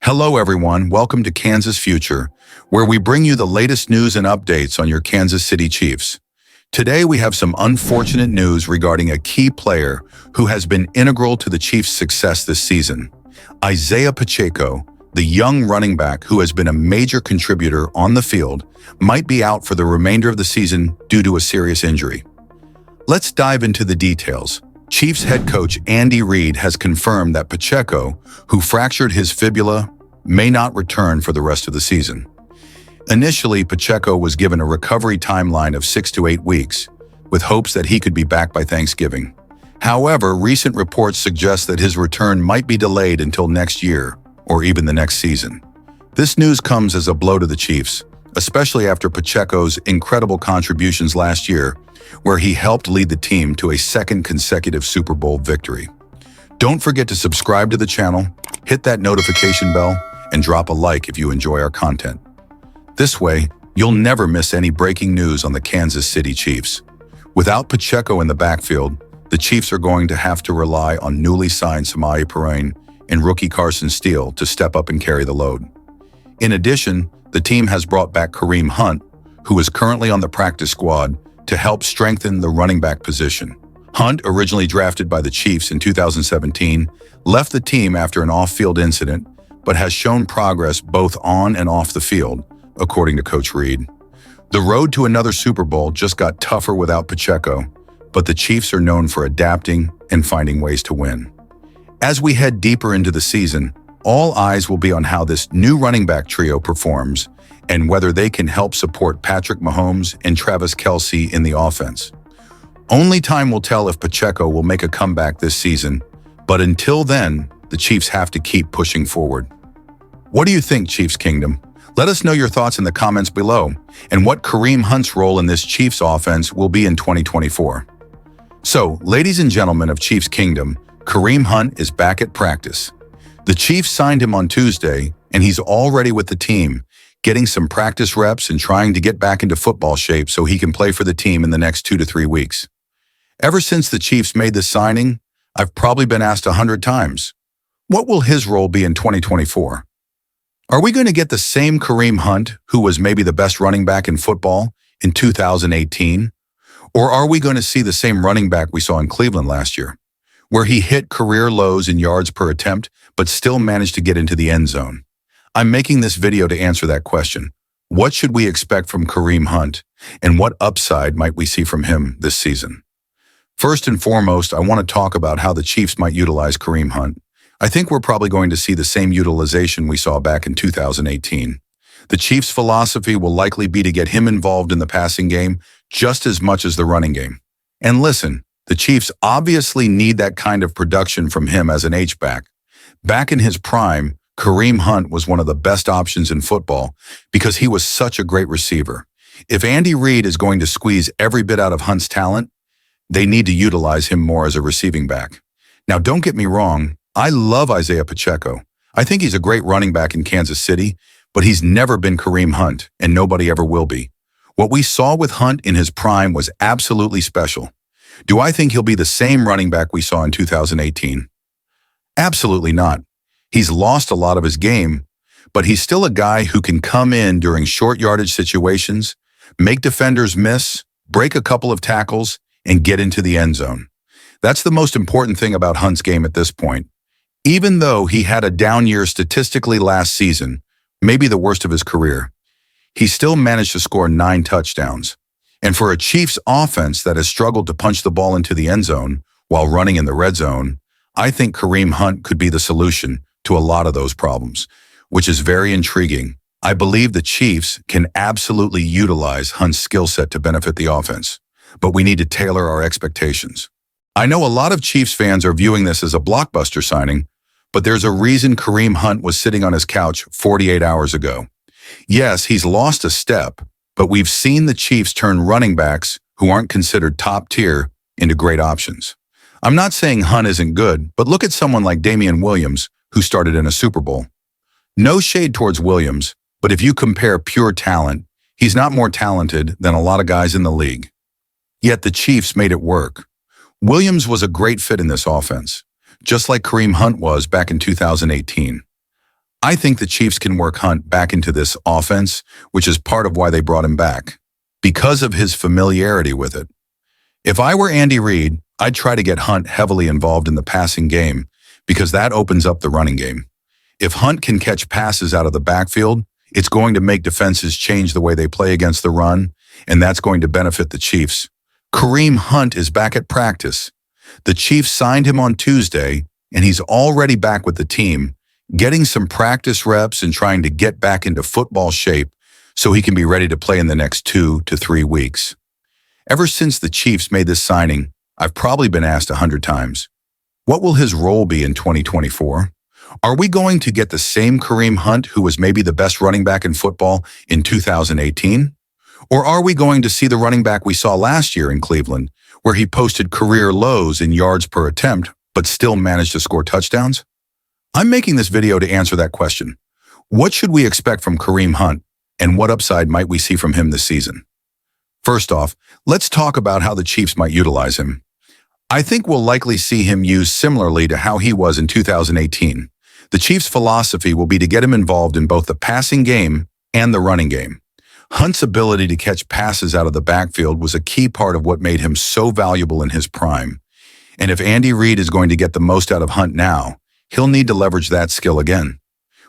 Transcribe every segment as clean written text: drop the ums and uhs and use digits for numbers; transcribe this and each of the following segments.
Hello everyone, welcome to Kansas Future, where we bring you the latest news and updates on your Kansas City Chiefs. Today we have some unfortunate news regarding a key player who has been integral to the Chiefs' success this season. Isaiah Pacheco, the young running back who has been a major contributor on the field, might be out for the remainder of the season due to a serious injury. Let's dive into the details. Chiefs head coach Andy Reid has confirmed that Pacheco, who fractured his fibula, may not return for the rest of the season. Initially, Pacheco was given a recovery timeline of 6 to 8 weeks, with hopes that he could be back by Thanksgiving. However, recent reports suggest that his return might be delayed until next year, or even the next season. This news comes as a blow to the Chiefs, especially after Pacheco's incredible contributions last year, where he helped lead the team to a second consecutive Super Bowl victory. Don't forget to subscribe to the channel, hit that notification bell, and drop a like if you enjoy our content. This way, you'll never miss any breaking news on the Kansas City Chiefs. Without Pacheco in the backfield, the Chiefs are going to have to rely on newly signed Samaje Perine and rookie Carson Steele to step up and carry the load. In addition, the team has brought back Kareem Hunt, who is currently on the practice squad, to help strengthen the running back position. Hunt, originally drafted by the Chiefs in 2017, left the team after an off-field incident, but has shown progress both on and off the field, according to Coach Reid. The road to another Super Bowl just got tougher without Pacheco, but the Chiefs are known for adapting and finding ways to win. As we head deeper into the season, all eyes will be on how this new running back trio performs and whether they can help support Patrick Mahomes and Travis Kelce in the offense. Only time will tell if Pacheco will make a comeback this season, but until then, the Chiefs have to keep pushing forward. What do you think, Chiefs Kingdom? Let us know your thoughts in the comments below and what Kareem Hunt's role in this Chiefs offense will be in 2024. So, ladies and gentlemen of Chiefs Kingdom, Kareem Hunt is back at practice. The Chiefs signed him on Tuesday, and he's already with the team, getting some practice reps and trying to get back into football shape so he can play for the team in the next 2 to 3 weeks. Ever since the Chiefs made this signing, I've probably been asked 100 times, what will his role be in 2024? Are we going to get the same Kareem Hunt, who was maybe the best running back in football, in 2018? Or are we going to see the same running back we saw in Cleveland last year, where he hit career lows in yards per attempt, but still managed to get into the end zone? I'm making this video to answer that question. What should we expect from Kareem Hunt, and what upside might we see from him this season? First and foremost, I want to talk about how the Chiefs might utilize Kareem Hunt. I think we're probably going to see the same utilization we saw back in 2018. The Chiefs' philosophy will likely be to get him involved in the passing game just as much as the running game. And listen, the Chiefs obviously need that kind of production from him as an H-back. Back in his prime, Kareem Hunt was one of the best options in football because he was such a great receiver. If Andy Reid is going to squeeze every bit out of Hunt's talent, they need to utilize him more as a receiving back. Now, don't get me wrong, I love Isaiah Pacheco. I think he's a great running back in Kansas City, but he's never been Kareem Hunt, and nobody ever will be. What we saw with Hunt in his prime was absolutely special. Do I think he'll be the same running back we saw in 2018? Absolutely not. He's lost a lot of his game, but he's still a guy who can come in during short yardage situations, make defenders miss, break a couple of tackles, and get into the end zone. That's the most important thing about Hunt's game at this point. Even though he had a down year statistically last season, maybe the worst of his career, he still managed to score 9 touchdowns. And for a Chiefs offense that has struggled to punch the ball into the end zone while running in the red zone, I think Kareem Hunt could be the solution to a lot of those problems, which is very intriguing. I believe the Chiefs can absolutely utilize Hunt's skill set to benefit the offense, but we need to tailor our expectations. I know a lot of Chiefs fans are viewing this as a blockbuster signing, but there's a reason Kareem Hunt was sitting on his couch 48 hours ago. Yes, he's lost a step, but we've seen the Chiefs turn running backs who aren't considered top tier into great options. I'm not saying Hunt isn't good, but look at someone like Damian Williams, who started in a Super Bowl. No shade towards Williams, but if you compare pure talent, he's not more talented than a lot of guys in the league. Yet the Chiefs made it work. Williams was a great fit in this offense, just like Kareem Hunt was back in 2018. I think the Chiefs can work Hunt back into this offense, which is part of why they brought him back, because of his familiarity with it. If I were Andy Reid, I'd try to get Hunt heavily involved in the passing game because that opens up the running game. If Hunt can catch passes out of the backfield, it's going to make defenses change the way they play against the run, and that's going to benefit the Chiefs. Kareem Hunt is back at practice. The Chiefs signed him on Tuesday, and he's already back with the team, getting some practice reps and trying to get back into football shape so he can be ready to play in the next 2 to 3 weeks. Ever since the Chiefs made this signing, I've probably been asked 100 times, what will his role be in 2024? Are we going to get the same Kareem Hunt who was maybe the best running back in football in 2018? Or are we going to see the running back we saw last year in Cleveland, where he posted career lows in yards per attempt, but still managed to score touchdowns? I'm making this video to answer that question. What should we expect from Kareem Hunt, and what upside might we see from him this season? First off, let's talk about how the Chiefs might utilize him. I think we'll likely see him used similarly to how he was in 2018. The Chiefs' philosophy will be to get him involved in both the passing game and the running game. Hunt's ability to catch passes out of the backfield was a key part of what made him so valuable in his prime. And if Andy Reid is going to get the most out of Hunt now, he'll need to leverage that skill again.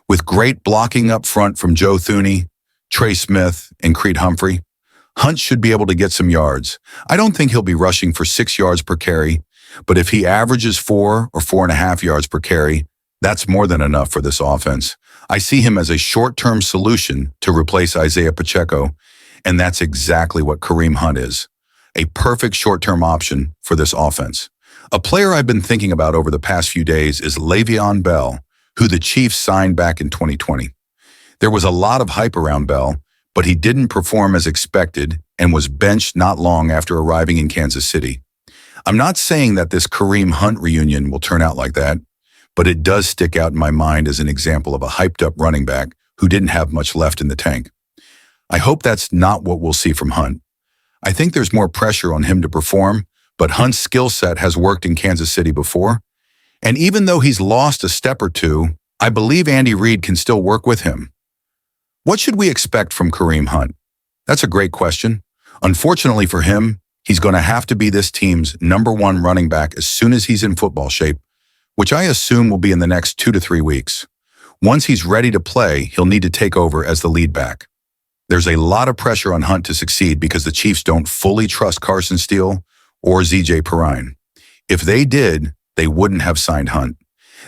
With great blocking up front from Joe Thuney, Trey Smith, and Creed Humphrey, Hunt should be able to get some yards. I don't think he'll be rushing for 6 yards per carry, but if he averages 4 or 4.5 yards per carry, that's more than enough for this offense. I see him as a short-term solution to replace Isaiah Pacheco, and that's exactly what Kareem Hunt is. A perfect short-term option for this offense. A player I've been thinking about over the past few days is Le'Veon Bell, who the Chiefs signed back in 2020. There was a lot of hype around Bell, but he didn't perform as expected and was benched not long after arriving in Kansas City. I'm not saying that this Kareem Hunt reunion will turn out like that, but it does stick out in my mind as an example of a hyped-up running back who didn't have much left in the tank. I hope that's not what we'll see from Hunt. I think there's more pressure on him to perform, but Hunt's skill set has worked in Kansas City before, and even though he's lost a step or two, I believe Andy Reid can still work with him. What should we expect from Kareem Hunt? That's a great question. Unfortunately for him, he's going to have to be this team's #1 running back as soon as he's in football shape, which I assume will be in the next 2 to 3 weeks. Once he's ready to play, he'll need to take over as the lead back. There's a lot of pressure on Hunt to succeed because the Chiefs don't fully trust Carson Steele or ZJ Perrine. If they did, they wouldn't have signed Hunt.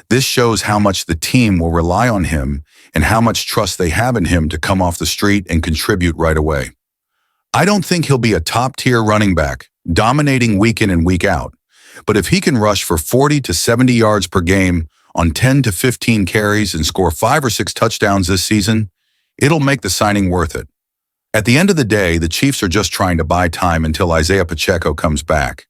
This shows how much the team will rely on him and how much trust they have in him to come off the street and contribute right away. I don't think he'll be a top-tier running back, dominating week in and week out. But if he can rush for 40 to 70 yards per game on 10 to 15 carries and score 5 or 6 touchdowns this season, it'll make the signing worth it. At the end of the day, the Chiefs are just trying to buy time until Isaiah Pacheco comes back.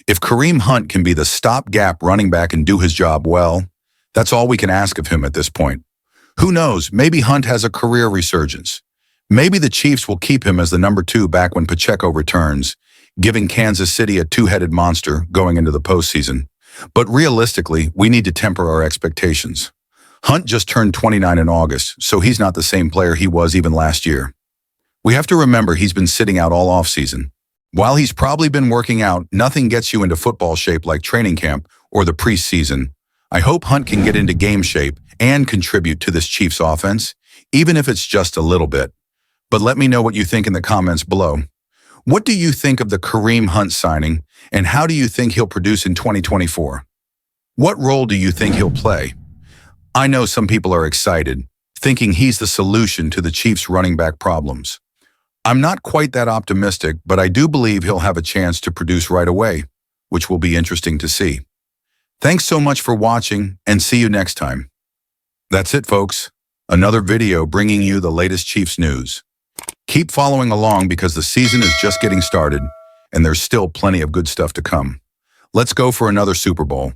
If Kareem Hunt can be the stopgap running back and do his job well, that's all we can ask of him at this point. Who knows, maybe Hunt has a career resurgence. Maybe the Chiefs will keep him as the #2 back when Pacheco returns, giving Kansas City a two-headed monster going into the postseason. But realistically, we need to temper our expectations. Hunt just turned 29 in August, so he's not the same player he was even last year. We have to remember he's been sitting out all offseason. While he's probably been working out, nothing gets you into football shape like training camp or the preseason. I hope Hunt can get into game shape and contribute to this Chiefs offense, even if it's just a little bit. But let me know what you think in the comments below. What do you think of the Kareem Hunt signing, and how do you think he'll produce in 2024? What role do you think he'll play? I know some people are excited, thinking he's the solution to the Chiefs' running back problems. I'm not quite that optimistic, but I do believe he'll have a chance to produce right away, which will be interesting to see. Thanks so much for watching, and see you next time. That's it, folks. Another video bringing you the latest Chiefs news. Keep following along because the season is just getting started, and there's still plenty of good stuff to come. Let's go for another Super Bowl.